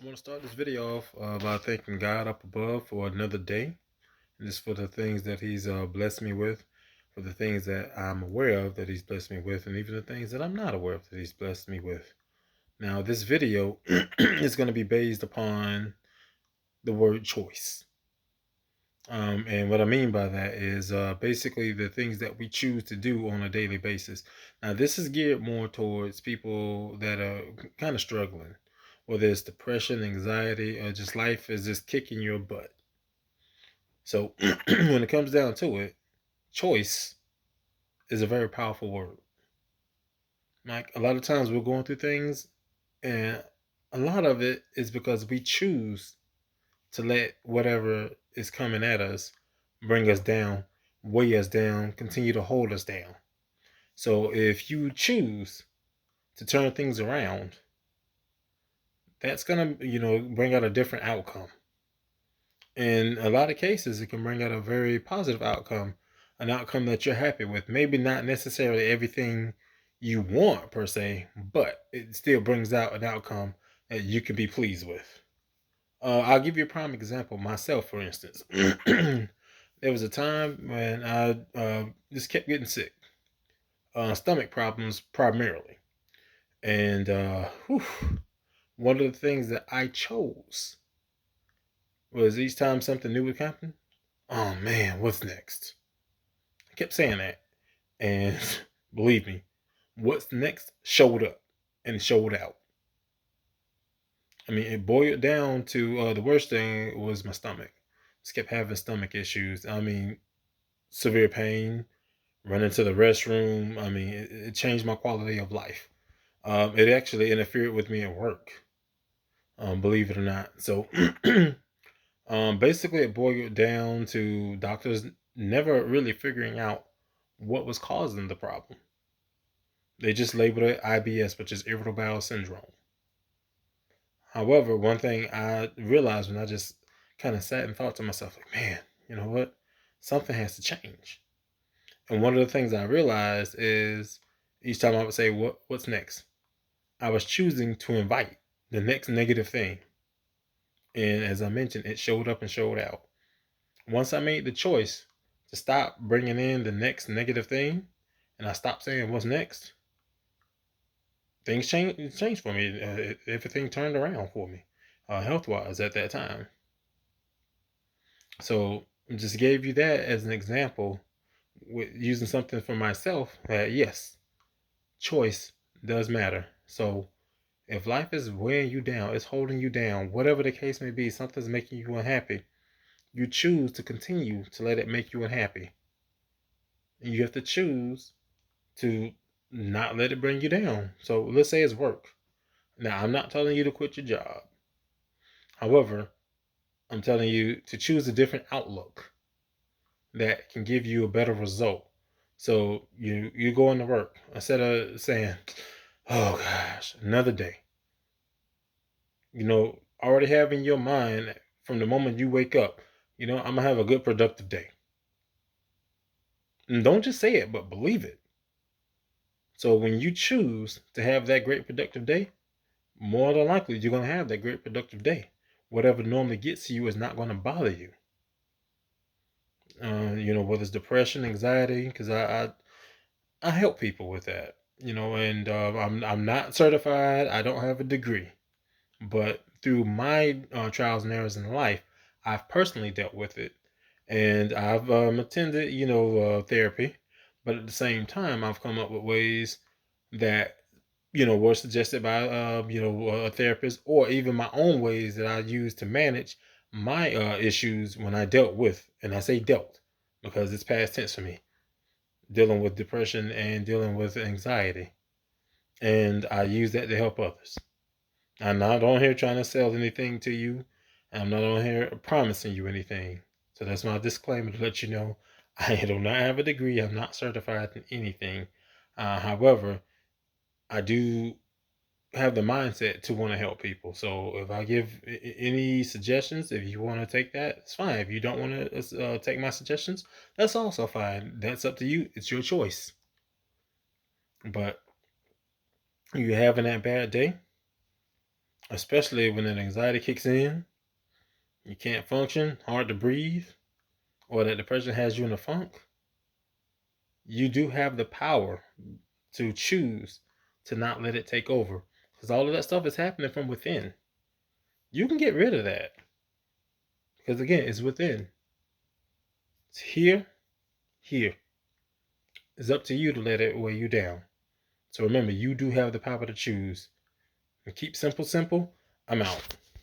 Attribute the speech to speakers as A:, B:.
A: I want to start this video off by thanking God up above for another day, and just for the things that He's blessed me with, for the things that I'm aware of that He's blessed me with, and even the things that I'm not aware of that He's blessed me with. Now, this video is going to be based upon the word choice. And what I mean by that is basically the things that we choose to do on a daily basis. Now, this is geared more towards people that are kind of struggling, whether it's depression, anxiety, or just life is just kicking your butt. So, when it comes down to it, choice is a very powerful word. Like a lot of times we're going through things, and a lot of it is because we choose to let whatever is coming at us bring us down, weigh us down, continue to hold us down. So if you choose to turn things around, that's gonna, bring out a different outcome. In a lot of cases, it can bring out a very positive outcome, an outcome that you're happy with. Maybe not necessarily everything you want per se, but it still brings out an outcome that you can be pleased with. I'll give you a prime example. Myself, for instance, there was a time when I just kept getting sick, stomach problems primarily, and one of the things that I chose was each time something new would happen. Oh man, what's next? I kept saying that, and believe me, what's next showed up and it showed out. I mean, it boiled down to the worst thing was my stomach. Just kept having stomach issues. I mean, severe pain, running to the restroom. I mean, it changed my quality of life. It actually interfered with me at work, believe it or not. So, basically, it boiled down to doctors never really figuring out what was causing the problem. They just labeled it IBS, which is irritable bowel syndrome. However, one thing I realized when I just kind of sat and thought to myself, like, man, you know what? Something has to change. And one of the things I realized is each time I would say, what's next? I was choosing to invite the next negative thing. And as I mentioned, it showed up and showed out. Once I made the choice to stop bringing in the next negative thing, and I stopped saying what's next, things changed for me. Everything turned around for me, health wise at that time. So just gave you that as an example with using something for myself that yes, choice does matter. So if life is weighing you down, it's holding you down, whatever the case may be, something's making you unhappy, you choose to continue to let it make you unhappy. And you have to choose to not let it bring you down. So let's say it's work. Now, I'm not telling you to quit your job. However, I'm telling you to choose a different outlook that can give you a better result. So you go into work instead of saying, "Oh gosh, another day." Already have in your mind from the moment you wake up, I'm gonna have a good productive day. And don't just say it, but believe it. So when you choose to have that great productive day, more than likely you're gonna have that great productive day. Whatever normally gets to you is not gonna bother you. Whether it's depression, anxiety, because I help people with that. And I'm not certified. I don't have a degree, but through my trials and errors in life, I've personally dealt with it, and I've attended therapy, but at the same time, I've come up with ways that were suggested by a therapist, or even my own ways that I use to manage my issues when I dealt with, and I say dealt because it's past tense for me, dealing with depression and dealing with anxiety, and I use that to help others. I'm not on here trying to sell anything to you. I'm not on here promising you anything. So that's my disclaimer to let you know I do not have a degree. I'm not certified in anything. However, I do have the mindset to want to help people. So if I give any suggestions, if you want to take that, it's fine. If you don't want to take my suggestions, that's also fine. That's up to you. It's your choice. But you having that bad day, especially when that anxiety kicks in, you can't function, hard to breathe, or that depression has you in a funk. You do have the power to choose to not let it take over, because all of that stuff is happening from within. You can get rid of that, because again, it's within. It's here. It's up to you to let it weigh you down. So remember, you do have the power to choose. And keep simple. I'm out.